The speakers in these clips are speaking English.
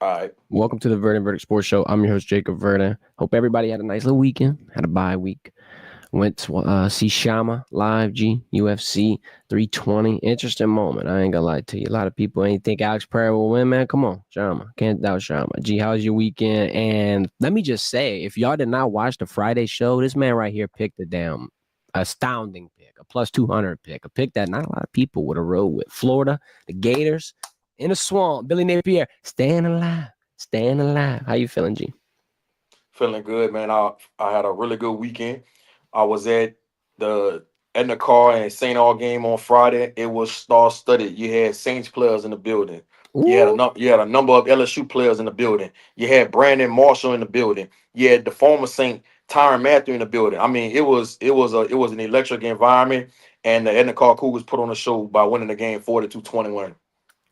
All right. Welcome to the Verdin Sports Show. I'm your host, Jacob Verdin. Hope everybody had a nice little weekend, had a bye week. Went to see Shama live, UFC 320. Interesting moment. I ain't gonna lie to you. A lot of people ain't think Alex Pereira will win, man. Come on, Shama. Can't doubt Shama. G, how's your weekend? And let me just say, if y'all did not watch the Friday show, this man right here picked a damn astounding pick, a plus 200 pick, a pick that not a lot of people would have rode with. Florida, the Gators, in the swamp. Billy Napier, staying alive. Staying alive. How you feeling, G? Feeling good, man. I had a really good weekend. I was the at the car and St. All game on Friday. It was star studded. You had Saints players in the building. Ooh. You had a number of LSU players in the building. You had Brandon Marshall in the building. You had the former Saint Tyron Matthew in the building. I mean, it was an electric environment, and the Edna Car Cougars put on a show by winning the game 42-21.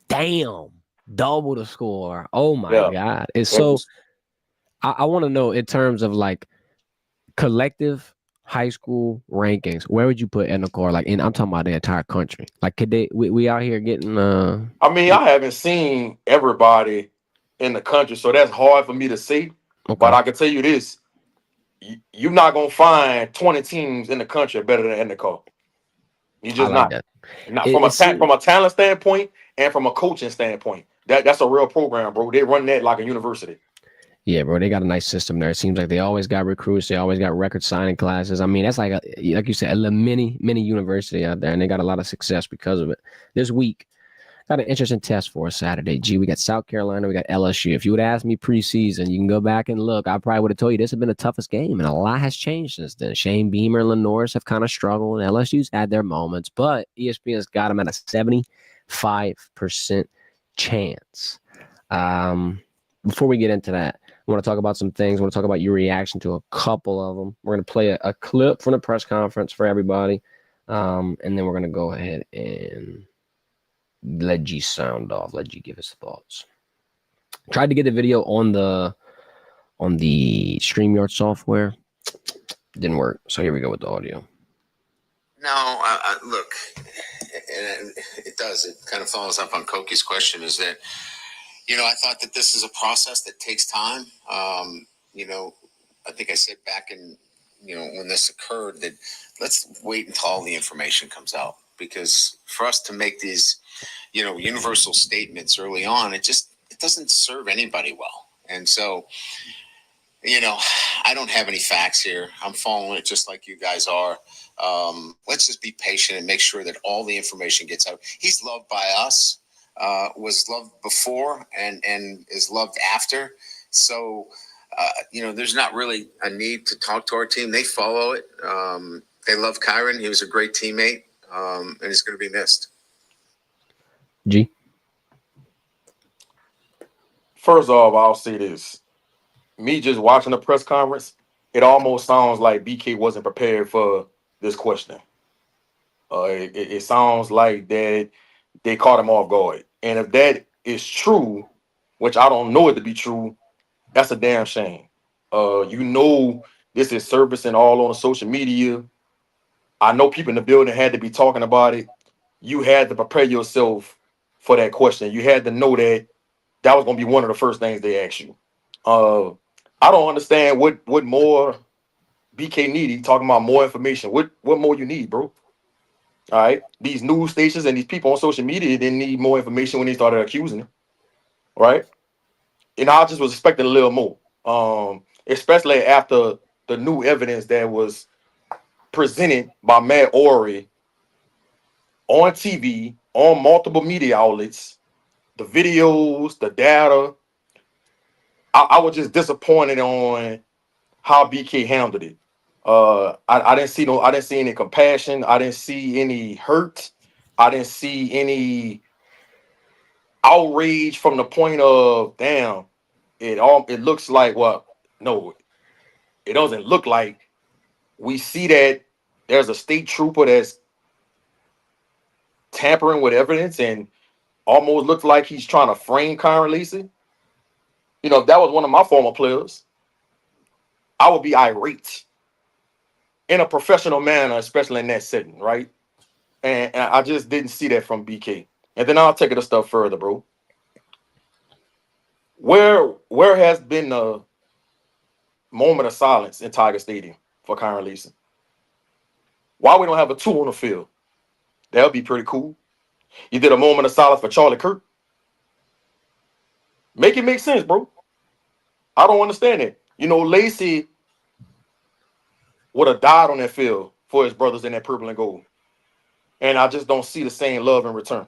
Damn. Double the score. Oh my Yeah, God. It's it so was. I want to know in terms of like collective high school rankings, where would you put Enacor? Like I'm talking about the entire country. Like could we out here getting I mean, I haven't seen everybody in the country, so that's hard for me to say. But okay. I can tell you this: you're not gonna find 20 teams in the country better than Endicott. You I just like not. that. Not It, from it seems from a talent standpoint and from a coaching standpoint. That's a real program, bro. They run that like a university. yeah, bro, they got a nice system there. It seems like they always got recruits, they always got record signing classes. I mean, that's like you said, a little mini university out there, and they got a lot of success because of it. This week, got an interesting test for us Saturday. G, we got South Carolina, we got LSU. If you would ask me preseason, you can go back and look. I probably would have told you this has been the toughest game, and a lot has changed since then. Shane Beamer and LaNorris have kind of struggled. LSU's had their moments, but ESPN's got them at a 75% chance. Before we get into that, I want to talk about some things. I want to talk about your reaction to a couple of them. We're going to play a clip from the press conference for everybody, and then we're going to go ahead and let G sound off. Let G give his thoughts. Tried to get the video on the StreamYard software. Didn't work. So here we go with the audio. No, look, and it does. It kind of follows up on Koki's question. Is that I thought that this is a process that takes time. I think I said back in when this occurred that let's wait until all the information comes out, because for us to make these universal statements early on, it doesn't serve anybody well. And so, I don't have any facts here. I'm following it just like you guys are. Let's just be patient and make sure that all the information gets out. He's loved by us, was loved before, and is loved after. So, there's not really a need to talk to our team. They follow it. They love Kyren. He was a great teammate, and he's going to be missed. G. First off, I'll say this. Me just watching the press conference, it almost sounds like BK wasn't prepared for this question. It sounds like that they caught him off guard. And if that is true, which I don't know it to be true, that's a damn shame. This is surfacing all on social media. I know people in the building had to be talking about it. You had to prepare yourself for that question. You had to know that was going to be one of the first things they asked you. I don't understand what more BK needed. Talking about more information. What more you need, bro? All right. These news stations and these people on social media didn't need more information when they started accusing him. Right. And I just was expecting a little more. Especially after the new evidence that was presented by Matt Ory on TV, on multiple media outlets, the videos, the data. I was just disappointed on how BK handled it. I didn't see any compassion. I didn't see any hurt. I didn't see any outrage from the point of damn. It looks like, well, no, it doesn't look like. We see that there's a state trooper that's tampering with evidence and almost looks like he's trying to frame Kyren Lacy. If that was one of my former players, I would be irate in a professional manner, especially in that setting, right? And I just didn't see that from BK. And then I'll take it a step further, bro. Where has been a moment of silence in Tiger Stadium for Kyren Lacy? Why we don't have a 2 on the field? That would be pretty cool. You did a moment of silence for Charlie Kirk. Make it make sense, bro. I don't understand it. You know, Lacy would have died on that field for his brothers in that purple and gold. And I just don't see the same love in return.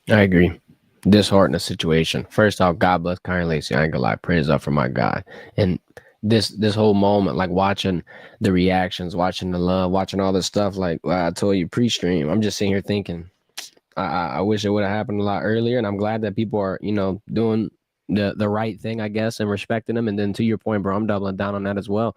I agree. Disheartening situation. First off, God bless Kyren Lacy. I ain't gonna lie, prayers up for my guy. And this whole moment, like watching the reactions, watching the love, watching all this stuff, like I told you pre-stream, I'm just sitting here thinking, I wish it would have happened a lot earlier. And I'm glad that people are, doing the right thing, I guess, and respecting them. And then to your point, bro, I'm doubling down on that as well.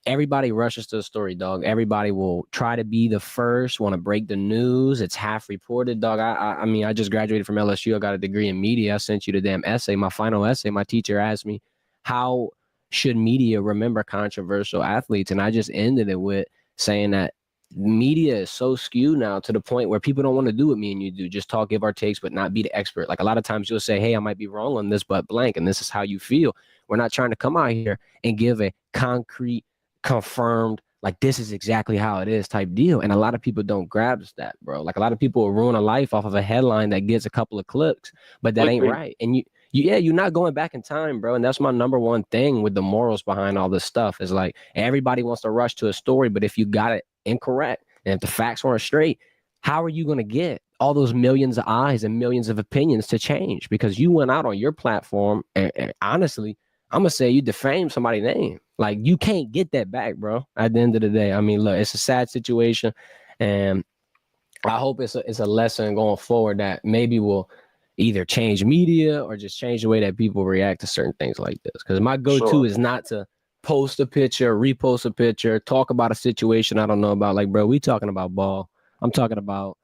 Everybody rushes to the story, dog. Everybody will try to be the first, want to break the news. It's half reported, dog. I mean, I just graduated from LSU. I got a degree in media. I sent you the damn essay, my final essay. My teacher asked me, how should media remember controversial athletes? And I just ended it with saying that media is so skewed now to the point where people don't want to do what me and you do. Just talk, give our takes, but not be the expert. Like a lot of times you'll say, hey, I might be wrong on this, but blank, and this is how you feel. We're not trying to come out here and give a concrete, confirmed, like this is exactly how it is type deal. And a lot of people don't grasp that, bro. Like a lot of people will ruin a life off of a headline that gets a couple of clicks, but that ain't right. And you're not going back in time, bro. And that's my number one thing with the morals behind all this stuff is like everybody wants to rush to a story, but if you got it incorrect and if the facts weren't straight, how are you going to get all those millions of eyes and millions of opinions to change? Because you went out on your platform and honestly, I'm going to say you defamed somebody's name. Like, you can't get that back, bro, at the end of the day. I mean, look, it's a sad situation, and I hope it's a lesson going forward that maybe will either change media or just change the way that people react to certain things like this. Because my go-to is not to post a picture, repost a picture, talk about a situation I don't know about. Like, bro, we talking about ball. I'm talking about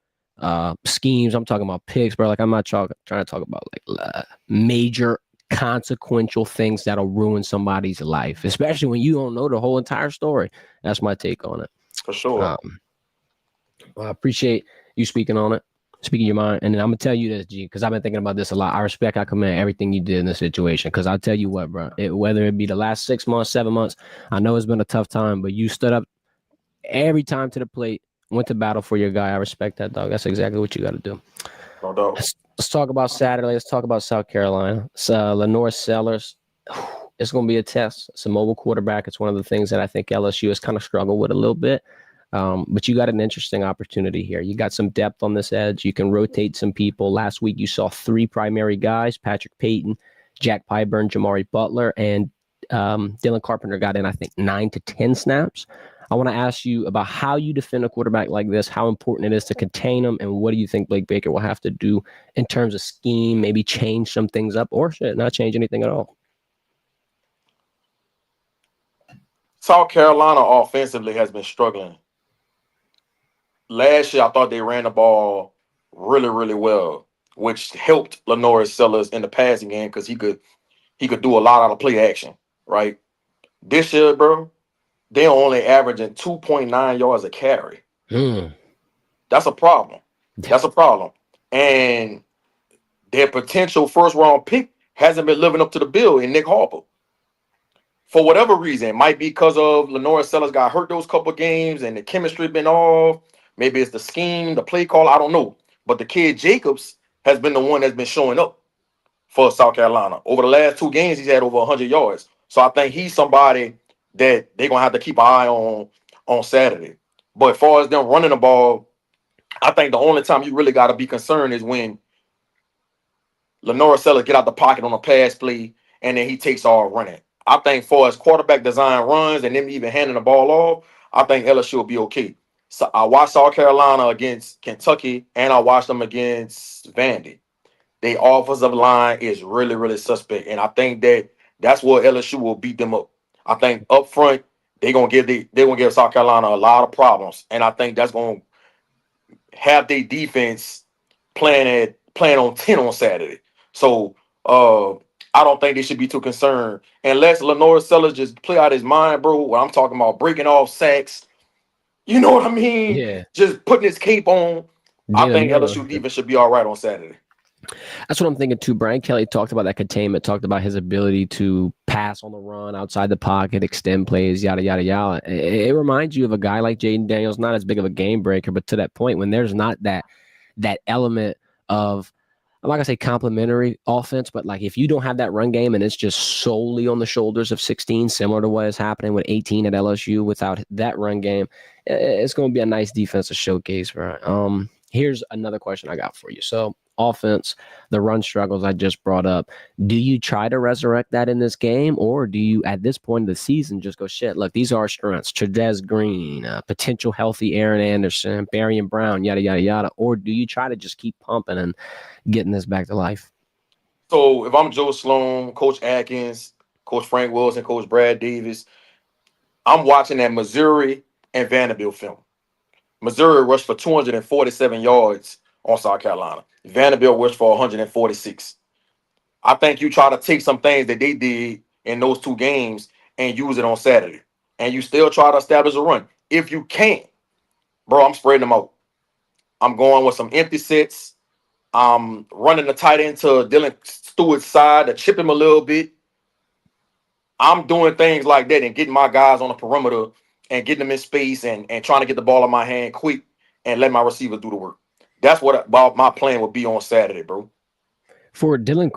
schemes. I'm talking about picks, bro. Like, I'm not trying to talk about, like, major consequential things that'll ruin somebody's life, especially when you don't know the whole entire story. That's my take on it. For sure. Well, I appreciate you speaking on it, speaking your mind. And then I'm gonna tell you this, G, because I've been thinking about this a lot. I respect, I commend everything you did in this situation. Because I'll tell you what, bro, whether it be the last 6 months, 7 months, I know it's been a tough time, but you stood up every time to the plate, went to battle for your guy. I respect that, dog. That's exactly what you got to do. No doubt. Let's talk about Saturday. Let's talk about South Carolina. It's LaNorris Sellers. It's going to be a test. It's a mobile quarterback. It's one of the things that I think LSU has kind of struggled with a little bit. But you got an interesting opportunity here. You got some depth on this edge. You can rotate some people. Last week, you saw 3 primary guys, Patrick Payton, Jack Pyburn, Jamari Butler, and Dylan Carpenter got in, I think, 9 to 10 snaps. I want to ask you about how you defend a quarterback like this, how important it is to contain him, and what do you think Blake Baker will have to do in terms of scheme, maybe change some things up, or not change anything at all? South Carolina offensively has been struggling. Last year, I thought they ran the ball really, really well, which helped LaNorris Sellers in the passing game because he could do a lot out of play action, right? This year, bro, they're only averaging 2.9 yards a carry. That's a problem. That's a problem. And their potential first-round pick hasn't been living up to the bill in Nick Harper. For whatever reason, it might be because of LaNorris Sellers got hurt those couple games and the chemistry been off. Maybe it's the scheme, the play call. I don't know. But the kid Jacobs has been the one that's been showing up for South Carolina. Over the last 2 games, he's had over 100 yards. So I think he's somebody that they're going to have to keep an eye on Saturday. But as far as them running the ball, I think the only time you really got to be concerned is when LaNorris Sellers get out the pocket on a pass play and then he takes all running. I think for his quarterback design runs and them even handing the ball off, I think LSU will be okay. So I watched South Carolina against Kentucky and I watched them against Vandy. Their offensive line is really, really suspect. And I think that's where LSU will beat them up. I think up front, they're gonna give South Carolina a lot of problems. And I think that's gonna have their defense playing on 10 on Saturday. So I don't think they should be too concerned. Unless LaNorris Sellers just play out his mind, bro. What I'm talking about, breaking off sacks. You know what I mean? Yeah. Just putting his cape on. I think LSU defense should be all right on Saturday. That's what I'm thinking too. Brian Kelly talked about that containment, talked about his ability to pass on the run, outside the pocket, extend plays, yada, yada, yada. It reminds you of a guy like Jaden Daniels, not as big of a game breaker, but to that point when there's not that element of, I'm not going to say complimentary offense, but like if you don't have that run game and it's just solely on the shoulders of 16, similar to what is happening with 18 at LSU without that run game, it's going to be a nice defensive showcase. Right? Here's another question I got for you. So offense, the run struggles I just brought up. Do you try to resurrect that in this game, or do you, at this point of the season, just go, shit, look, these are our strengths, Trez Green, potential healthy Aaron Anderson, Barry and Brown, yada, yada, yada, or do you try to just keep pumping and getting this back to life? So if I'm Joe Sloan, Coach Atkins, Coach Frank Wilson, Coach Brad Davis, I'm watching that Missouri and Vanderbilt film. Missouri rushed for 247 yards on South Carolina. Vanderbilt rushed for 146. I think you try to take some things that they did in those two games and use it on Saturday. And you still try to establish a run. If you can't, bro, I'm spreading them out. I'm going with some empty sets. I'm running the tight end to Dylan Stewart's side to chip him a little bit. I'm doing things like that and getting my guys on the perimeter and getting them in space and trying to get the ball in my hand quick and let my receiver do the work. That's what my plan would be on Saturday, bro. For Dylan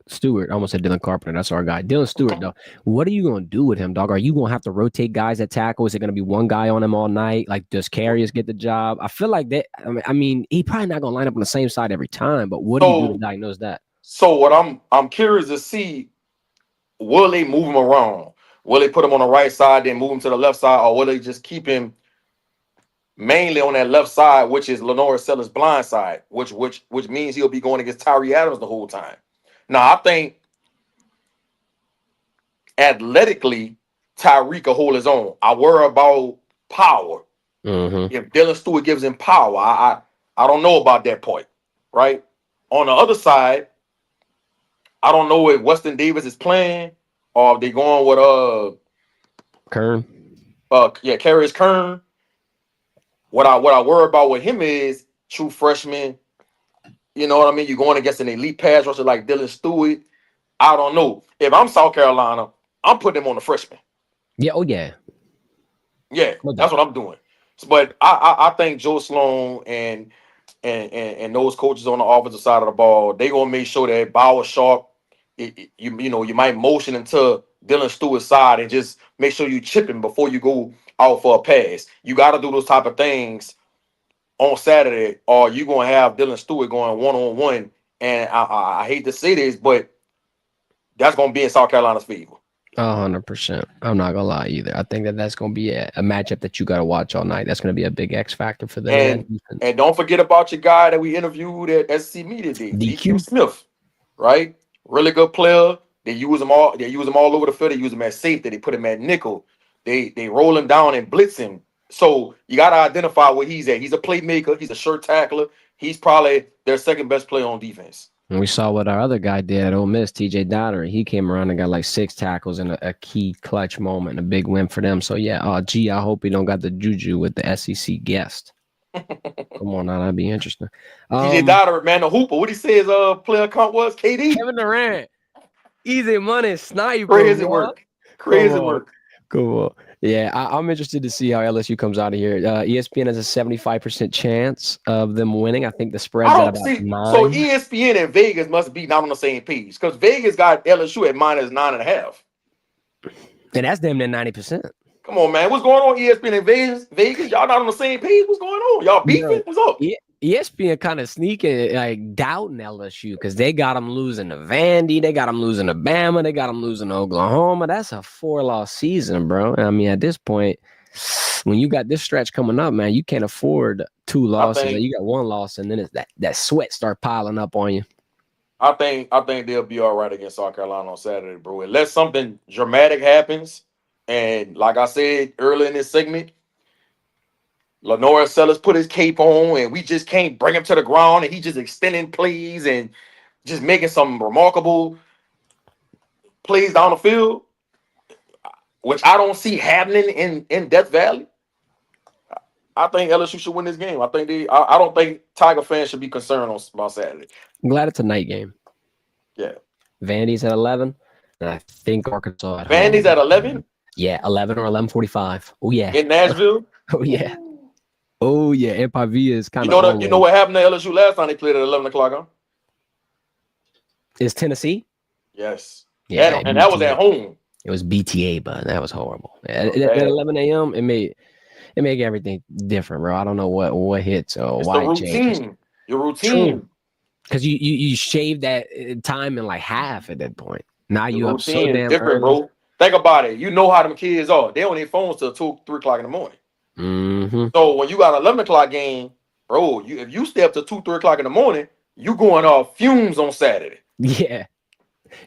Stewart, I almost said Dylan Carpenter. That's our guy. Dylan Stewart, though, what are you going to do with him, dog? Are you going to have to rotate guys at tackle? Is it going to be one guy on him all night? Like, does Carriers get the job? I feel like that. I mean, he probably not going to line up on the same side every time, but what do you do to diagnose that? So what I'm curious to see, will they move him around? Will they put him on the right side, then move him to the left side, or will they just keep him mainly on that left side, which is LaNorris Sellers' blind side, which means he'll be going against Tyree Adams the whole time. Now, I think athletically, Tyree can hold his own. I worry about power. Mm-hmm. If Dylan Stewart gives him power, I don't know about that point, right? On the other side, I don't know if Weston Davis is playing or if they're going with Kern. Carriers Kern. What I worry about with him is true freshman. You know what I mean? You're going against an elite pass rusher like Dylan Stewart. I don't know. If I'm South Carolina, I'm putting him on the freshman. Yeah. Oh, yeah. Yeah, that's what I'm doing. But I think Joe Sloan and those coaches on the offensive side of the ball, they gonna make sure that Bauer Sharp, you might motion into Dylan Stewart's side and just make sure you chip him before you go out for a pass. You got to do those type of things on Saturday, or you gonna have Dylan Stewart going 1-on-1. And I hate to say this, but that's gonna be in South Carolina's favor. 100%. I'm not gonna lie either. I think that's gonna be a matchup that you got to watch all night. That's gonna be a big X factor for them. And don't forget about your guy that we interviewed at SC Media Day, DQ Smith, right? Really good player. They use him all. They use him all over the field. They use him at safety. They put him at nickel. They roll him down and blitz him. So you got to identify where he's at. He's a playmaker. He's a sure tackler. He's probably their second best player on defense. And we saw what our other guy did at Ole Miss, TJ Dottery. He came around and got like 6 tackles in a key clutch moment, a big win for them. So yeah, I hope we don't got the juju with the SEC guest. Come on now, that'd be interesting. TJ Dottery, man, the hooper. What he says, player count was KD. Kevin Durant, easy money, sniper. Crazy work. Crazy work. Cool. Yeah, I'm interested to see how LSU comes out of here. ESPN has a 75% chance of them winning. I think the spread's at about 9. So ESPN and Vegas must be not on the same page because Vegas got LSU at -9.5. And that's damn near 90%. Come on, man. What's going on, ESPN and Vegas? Y'all not on the same page? What's going on? Y'all beefing? What's up? ESPN kind of sneaking, like doubting LSU because they got them losing to Vandy, they got them losing to Bama, they got them losing to Oklahoma. That's a 4-loss season, bro. I mean, at this point, when you got this stretch coming up, man, you can't afford 2 losses. You got 1 loss, and then it's that sweat start piling up on you. I think they'll be all right against South Carolina on Saturday, bro. Unless something dramatic happens, and like I said earlier in this segment, LaNorris Sellers put his cape on, and we just can't bring him to the ground, and he just extending plays and just making some remarkable plays down the field, which I don't see happening in Death Valley. I think LSU should win this game. I think I don't think Tiger fans should be concerned about Saturday. I'm glad it's a night game. Yeah. Vandy's at 11, and I think Arkansas at Vandy's home. at 11? Yeah, 11 or 11:45. Oh, yeah. In Nashville? Oh, yeah. Oh, yeah. Empire V is kind of. You know what happened to LSU last time they played at 11 o'clock, huh? Is Tennessee? Yes. Yeah. And that was at home. It was BTA, but that was horrible. At 11 a.m., it made everything different, bro. I don't know what hits or why it changes. Your routine. Because you shave that time in like half at that point. Now you up so damn different, early. bro. Think about it. You know how them kids are. They on their phones till 2, 3 o'clock in the morning. Mm-hmm. So when you got an 11 o'clock game, bro, if you stay up to 2, 3 o'clock in the morning, you going off fumes on Saturday. Yeah.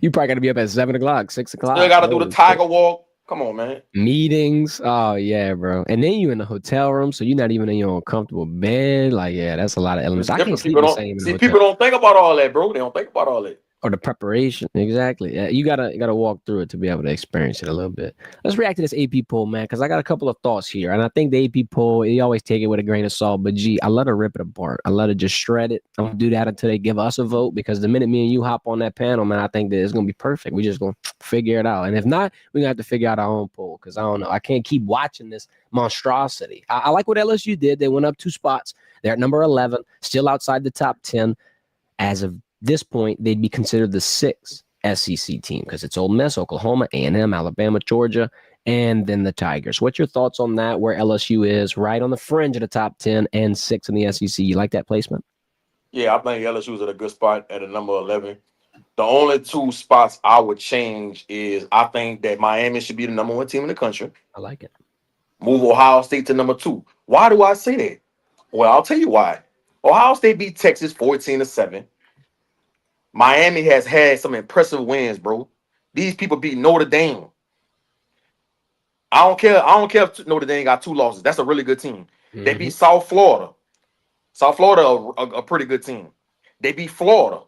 You probably got to be up at 7 o'clock, 6 o'clock. Still got to do the Tiger walk. Come on, man. Meetings. Oh, yeah, bro. And then you in the hotel room, so you're not even in your own comfortable bed. Like, yeah, that's a lot of elements. I can't sleep the same in the hotel. People don't think about all that, bro. They don't think about all that. Or the preparation. Exactly. Yeah, you gotta walk through it to be able to experience it a little bit. Let's react to this AP poll, man, because I got a couple of thoughts here. And I think the AP poll, you always take it with a grain of salt. But, I love to rip it apart. I love to just shred it. I'm going to do that until they give us a vote, because the minute me and you hop on that panel, man, I think that it's going to be perfect. We're just going to figure it out. And if not, we're going to have to figure out our own poll, because I don't know. I can't keep watching this monstrosity. I like what LSU did. They went up 2 spots. They're at number 11, still outside the top 10. As of this point, they'd be considered the 6th SEC team, because it's Ole Miss, Oklahoma, A&M, Alabama, Georgia, and then the Tigers. What's your thoughts on that, where LSU is right on the fringe of the top 10 and 6th in the SEC? You like that placement? Yeah, I think LSU's at a good spot at a number 11. The only 2 spots I would change is I think that Miami should be the number 1 team in the country. I like it. Move Ohio State to number 2. Why do I say that? Well, I'll tell you why. Ohio State beat Texas 14-7. Miami has had some impressive wins, bro. These people beat Notre Dame. I don't care if Notre Dame got 2 losses. That's a really good team. Mm-hmm. They beat South Florida. South Florida, a pretty good team. They beat Florida.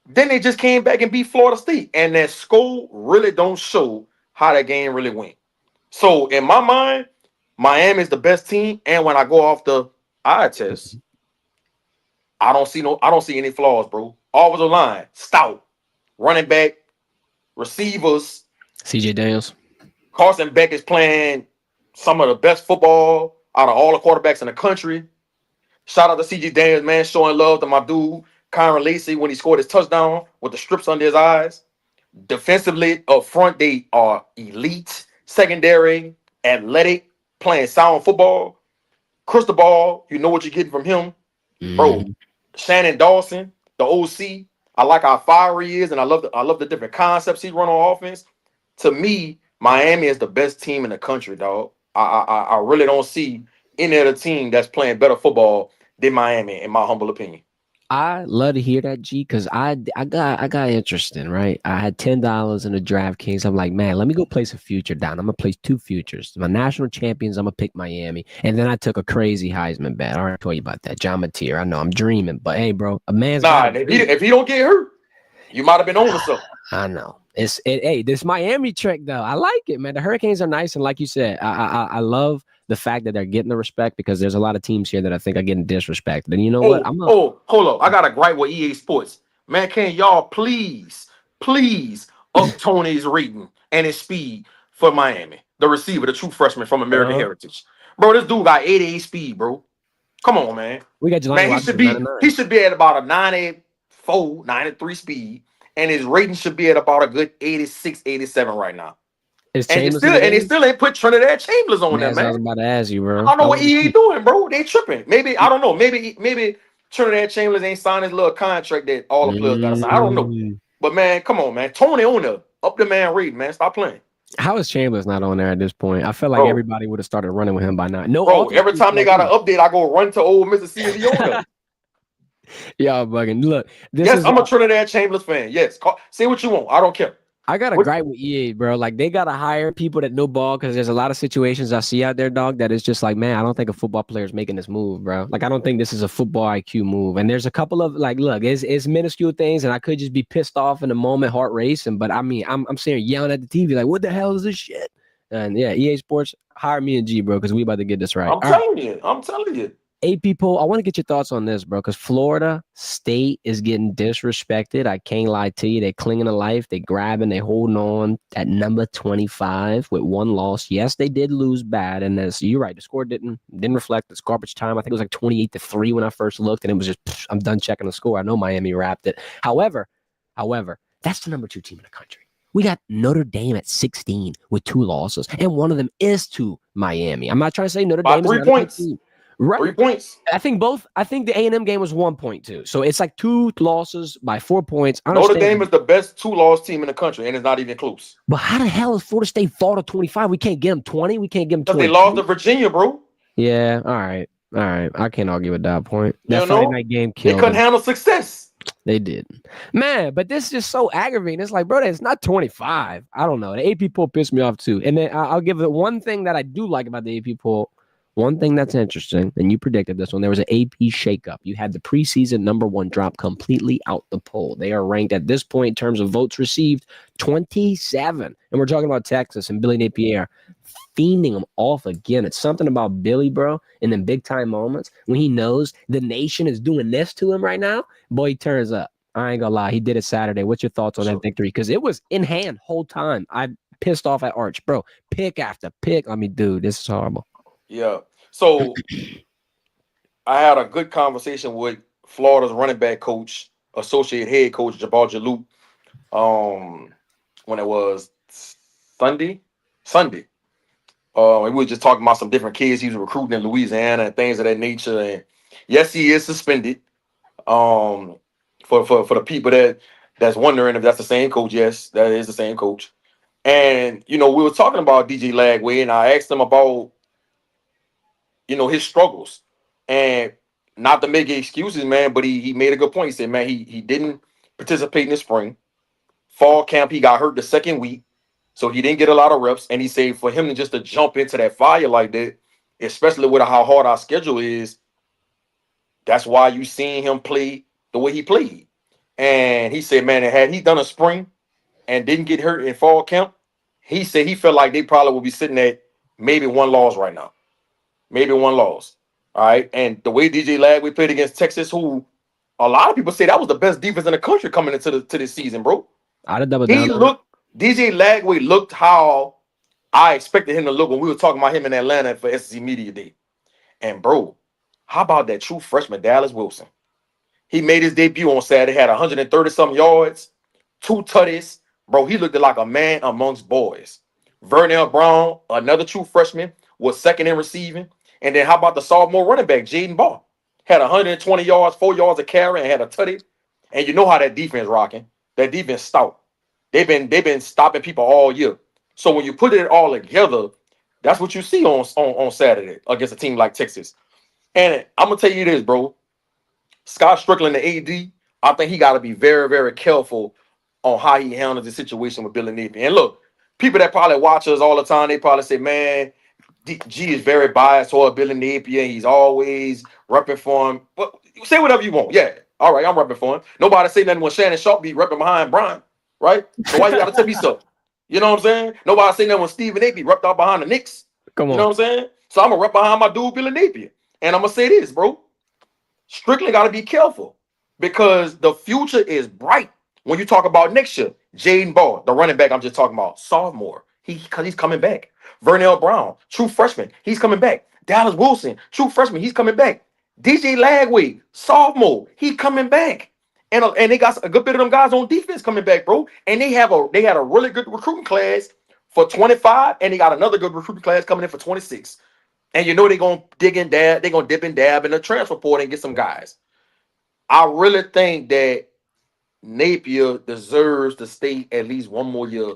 Then they just came back and beat Florida State. And that score really don't show how that game really went. So in my mind, Miami is the best team. And when I go off the eye test, I don't see any flaws, bro. Offensive line, stout. Running back, receivers. CJ Daniels. Carson Beck is playing some of the best football out of all the quarterbacks in the country. Shout out to CJ Daniels, man, showing love to my dude, Kyren Lacy, when he scored his touchdown with the strips under his eyes. Defensively, up front, they are elite. Secondary, athletic, playing sound football. Cristobal, you know what you're getting from him. Bro, Shannon Dawson, the OC. I like how fiery he is, and I love the different concepts he run on offense. To me, Miami is the best team in the country, dog. I really don't see any other team that's playing better football than Miami, in my humble opinion. I love to hear that, G, because I got interested, right? I had $10 in the DraftKings. I'm like, man, let me go place a future down. I'm gonna place 2 futures. My national champions, I'm gonna pick Miami, and then I took a crazy Heisman bet. I already told you about that, John Mateer. I know I'm dreaming, but hey, bro, a man's if he don't get hurt, you might have been on to something. I know. Hey, this Miami trick though, I like it, man. The Hurricanes are nice, and like you said, I love the fact that they're getting the respect, because there's a lot of teams here that I think are getting disrespected. And you know what? Hold up. I got a gripe with EA Sports. Man, can y'all please up Tony's rating and his speed for Miami? The receiver, the true freshman from American Heritage. Bro, this dude got 88 speed, bro. Come on, man. We got man, he should be at about a 94, 93 speed, and his rating should be at about a good 86, 87 right now. And they still ain't put Trinidad Chambers on there, man. I was about to ask you, bro. I don't know what EA doing, bro. They tripping. Maybe I don't know. Maybe Trinidad Chambers ain't signed his little contract that all the players got to sign. I don't know. But man, come on, man. Tony on there. Up the man read, man. Stop playing. How is Chambers not on there at this point? I feel like everybody would have started running with him by now. No, bro. Every time they got an update, I go run to old Mississippi on there. Y'all bugging. Look, I'm a Trinidad Chambers fan. Yes, say what you want. I don't care. I got a gripe with EA, bro. Like, they got to hire people that know ball, because there's a lot of situations I see out there, dog, that is just like, man, I don't think a football player is making this move, bro. Like, I don't think this is a football IQ move. And there's a couple of, like, look, it's minuscule things, and I could just be pissed off in the moment, heart racing. But, I mean, I'm sitting here yelling at the TV, like, what the hell is this shit? And yeah, EA Sports, hire me and G, bro, because we about to get this right. I'm telling you. I'm telling you. AP poll, I want to get your thoughts on this, bro, because Florida State is getting disrespected. I can't lie to you. They're clinging to life. They grabbing, they holding on at number 25 with one loss. Yes, they did lose bad, and as you're right, the score didn't reflect this garbage time. I think it was like 28-3 when I first looked, and it was just, I'm done checking the score. I know Miami wrapped it. However, that's the number 2 team in the country. We got Notre Dame at 16 with 2 losses, and one of them is to Miami. I'm not trying to say Notre Dame is 3 points. Right. 3 points. I think the A&M game was 1 point too. So it's like 2 losses by 4 points. Notre Dame is the best 2-loss team in the country, and it's not even close. But how the hell is Florida State fall to 25? We can't get them 20. We can't get them 20. Because they lost to Virginia, bro. Yeah. All right. I can't argue with that point. That Friday night game killed. They couldn't handle success. They did. Man, but this is just so aggravating. It's like, bro, it's not 25. I don't know. The AP poll pissed me off too. And then I'll give it one thing that I do like about the AP poll. One thing that's interesting, and you predicted this one, there was an AP shakeup. You had the preseason number 1 drop completely out the poll. They are ranked at this point in terms of votes received 27. And we're talking about Texas and Billy Napier fiending them off again. It's something about Billy, bro, in them big time moments when he knows the nation is doing this to him right now. Boy, he turns up. I ain't gonna lie. He did it Saturday. What's your thoughts on that victory? Because it was in hand whole time. I pissed off at Arch, bro. Pick after pick. I mean, dude, this is horrible. Yeah. So I had a good conversation with Florida's running back coach, associate head coach Jabal Jaloop, when it was Sunday. We were just talking about some different kids he was recruiting in Louisiana and things of that nature. And yes, he is suspended. For the people that's wondering if that's the same coach, yes, that is the same coach. And we were talking about DJ Lagway, and I asked him about his struggles, and not to make excuses, man, but he made a good point. He said, man, he didn't participate in the spring. Fall camp, he got hurt the second week, so he didn't get a lot of reps. And he said for him to jump into that fire like that, especially with how hard our schedule is, that's why you seen him play the way he played. And he said, man, had he done a spring and didn't get hurt in fall camp, he said he felt like they probably would be sitting at maybe 1 loss right now. Maybe 1 loss. All right. And the way DJ Lagway played against Texas, who a lot of people say that was the best defense in the country coming into this season, bro. I'd have doubled down. DJ Lagway looked how I expected him to look when we were talking about him in Atlanta for SEC Media Day. And bro, how about that true freshman Dallas Wilson? He made his debut on Saturday, had 130-something yards, 2 tutties. Bro, he looked like a man amongst boys. Verdin Brown, another true freshman, was second in receiving. And then how about the sophomore running back, Jaden Ball? Had 120 yards, 4 yards of carry, and had a tutty. And you know how that defense rocking. That defense stout. They've been stopping people all year. So when you put it all together, that's what you see on Saturday against a team like Texas. And I'm gonna tell you this, bro. Scott Strickland, the AD, I think he got to be very, very careful on how he handles the situation with Billy Napier. And look, people that probably watch us all the time, they probably say, man, G is very biased toward Billy Napier. He's always repping for him. But say whatever you want. Yeah. All right, I'm repping for him. Nobody say nothing when Shannon Sharp be repping behind Brian, right? So why you got to tell me so? You know what I'm saying? Nobody say nothing when Stephen A be repped out behind the Knicks. Come on. You know what I'm saying? So I'm going to rep behind my dude, Billy Napier. And I'm going to say this, bro. Strickland got to be careful because the future is bright when you talk about next year. Jaden Ball, the running back I'm just talking about, sophomore. Because he's coming back. Verdin Brown, true freshman, he's coming back. Dallas Wilson, true freshman, he's coming back. DJ Lagway, sophomore, he's coming back. And they got a good bit of them guys on defense coming back, bro. And they had a really good recruiting class for 25, and they got another good recruiting class coming in for 26. And you know they're gonna dig and dab, they're gonna dip and dab in the transfer portal and get some guys. I really think that Napier deserves to stay at least 1 more year.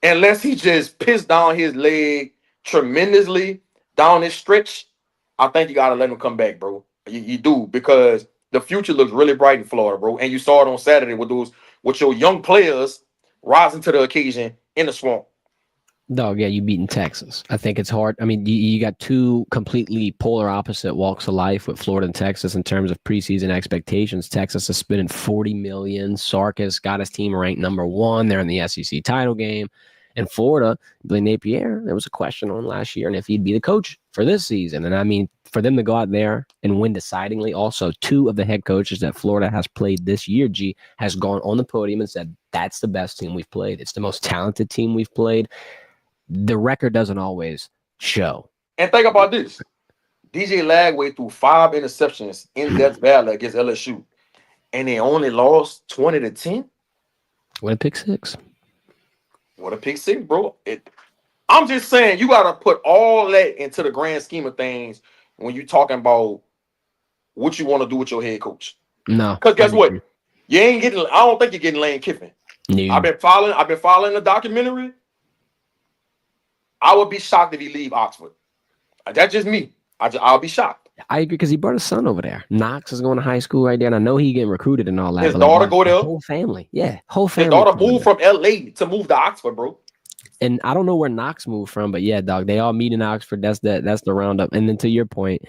Unless he just pissed down his leg tremendously down this stretch, I think you got to let him come back, bro. You do, because the future looks really bright in Florida, bro. And you saw it on Saturday with your young players rising to the occasion in the swamp. Dog, yeah, you beating Texas. I think it's hard. I mean, you got 2 completely polar opposite walks of life with Florida and Texas in terms of preseason expectations. Texas is spending $40 million. Sarkis got his team ranked number 1. They're in the SEC title game. In Florida, Billy Napier, there was a question on last year and if he'd be the coach for this season. And I mean, for them to go out there and win decidingly, also 2 of the head coaches that Florida has played this year, G, has gone on the podium and said, that's the best team we've played. It's the most talented team we've played. The record doesn't always show. And think about this. DJ Lagway threw 5 interceptions in Death Valley against LSU, and they only lost 20-10. What a pick 6. What a pick 6, bro. I'm just saying, you got to put all that into the grand scheme of things when you're talking about what you want to do with your head coach. No. Because guess what? You ain't getting, I don't think you're getting Lane Kiffin. No. I've been following the documentary. I would be shocked if he leave Oxford. That's just me. I'll be shocked. I agree because he brought his son over there. Knox is going to high school right there, and I know he getting recruited and all that. His daughter go there. Whole family, yeah, whole family. His daughter moved from LA to move to Oxford, bro. And I don't know where Knox moved from, but yeah, dog, they all meet in Oxford. That's the roundup. And then to your point,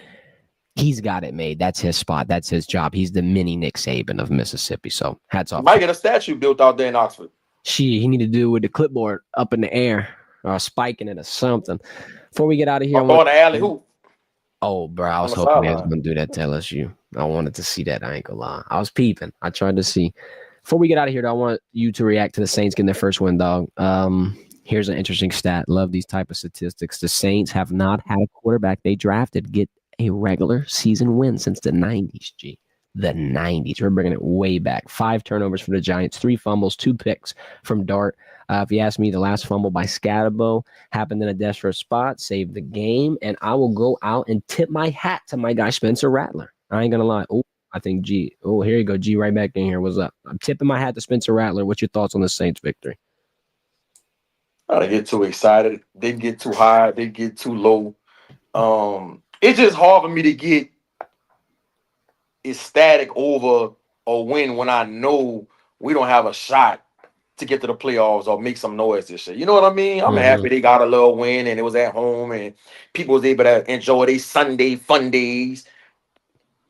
he's got it made. That's his spot. That's his job. He's the mini Nick Saban of Mississippi. So hats off. Might get a statue built out there in Oxford. He need to do it with the clipboard up in the air or spiking it or something. Before we get out of here, I'm going to alley hoop. Oh, bro, I was hoping they was going to do that to LSU. I wanted to see that. I ain't gonna lie. I was peeping. I tried to see. Before we get out of here, though, I want you to react to the Saints getting their first win, dog. Here's an interesting stat. Love these type of statistics. The Saints have not had a quarterback they drafted get a regular season win since the 90s, G. The 90s. We're bringing it way back. 5 turnovers for the Giants, 3 fumbles, 2 picks from Dart. If you ask me, the last fumble by Scatterbo happened in a desperate spot, saved the game, and I will go out and tip my hat to my guy Spencer Rattler. I ain't gonna lie. Oh, I think G. Oh, here you go, G. Right back in here. What's up? I'm tipping my hat to Spencer Rattler. What's your thoughts on the Saints' victory? I didn't get too excited. Didn't get too high. Didn't get too low. It's just hard for me to get ecstatic over a win when I know we don't have a shot to get to the playoffs or make some noise this year. You know what I mean? I'm happy they got a little win and it was at home and people was able to enjoy their Sunday fun days.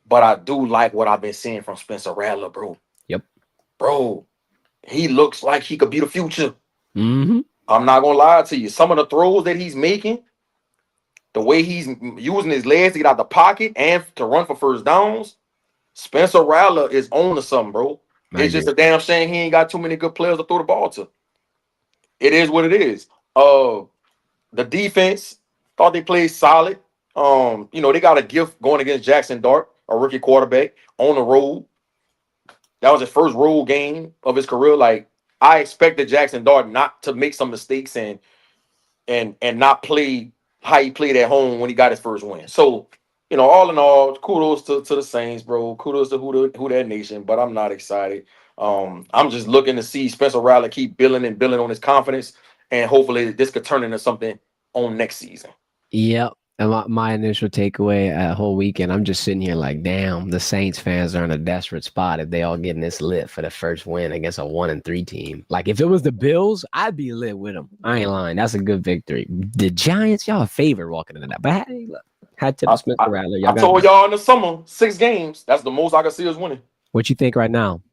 But I do like what I've been seeing from Spencer Rattler, bro. Yep. Bro, he looks like he could be the future. Mm-hmm. I'm not going to lie to you. Some of the throws that he's making, the way he's using his legs to get out the pocket and to run for first downs, Spencer Rattler is on to something, bro. It's just a damn shame he ain't got too many good players to throw the ball to. It is what it is. The defense thought they played solid. They got a gift going against Jackson Dart, a rookie quarterback, on the road. That was his first road game of his career. Like, I expected Jackson Dart not to make some mistakes and not play how he played at home when he got his first win. So, all in all, kudos to the Saints, bro. Kudos to who that nation, but I'm not excited. I'm just looking to see Spencer Rattler keep building on his confidence, and hopefully this could turn into something on next season. Yep. And my initial takeaway a whole weekend, I'm just sitting here like, damn, the Saints fans are in a desperate spot if they all getting this lit for the first win against a 1-3 team. Like, if it was the Bills, I'd be lit with them. I ain't lying. That's a good victory. The Giants, y'all a favor walking into that. But hey, look. Had to Spencer Rattler. I told y'all in the summer, 6 games. That's the most I can see us winning. What you think right now?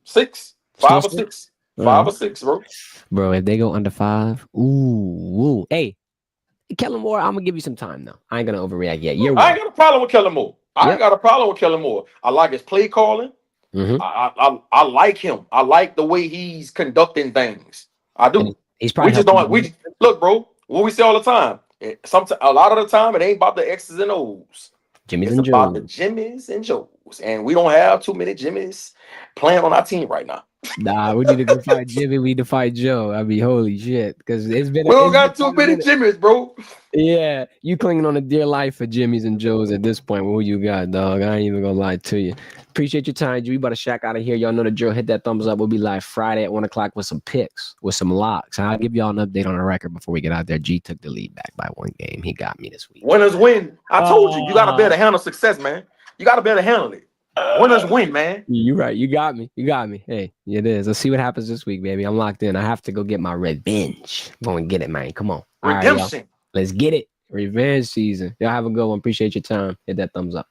6, 5 or 6, 5 or 6, bro. Bro, if they go under 5, ooh. Hey, Kellen Moore, I'm gonna give you some time though. I ain't gonna overreact yet. I ain't got a problem with Kellen Moore. I ain't got a problem with Kellen Moore. I like his play calling. Mm-hmm. I like him. I like the way he's conducting things. I do. And he's probably look, bro. What we say all the time. A lot of the time, it ain't about the X's and O's. It's about the Jimmys and Joes, and we don't have too many Jimmys playing on our team right now. Nah, we need to fight Jimmy. We need to fight Joe. I mean, holy shit, because it's been. We don't got too many Jimmys, bro. Yeah, you clinging on a dear life for Jimmys and Joes at this point. Who you got, dog? I ain't even gonna lie to you. Appreciate your time, G. We about to shack out of here. Y'all know the drill. Hit that thumbs up. We'll be live Friday at 1:00 with some picks, with some locks. And I'll give y'all an update on the record before we get out there. G took the lead back by 1 game. He got me this week. Winners win. I told you got to be able to handle success, man. You got to be able to handle it. Winners win, man. You're right. You got me. Hey, it is. Let's see what happens this week, baby. I'm locked in. I have to go get my revenge. Go and get it, man. Come on. Redemption. All right, let's get it. Revenge season. Y'all have a good one. Appreciate your time. Hit that thumbs up.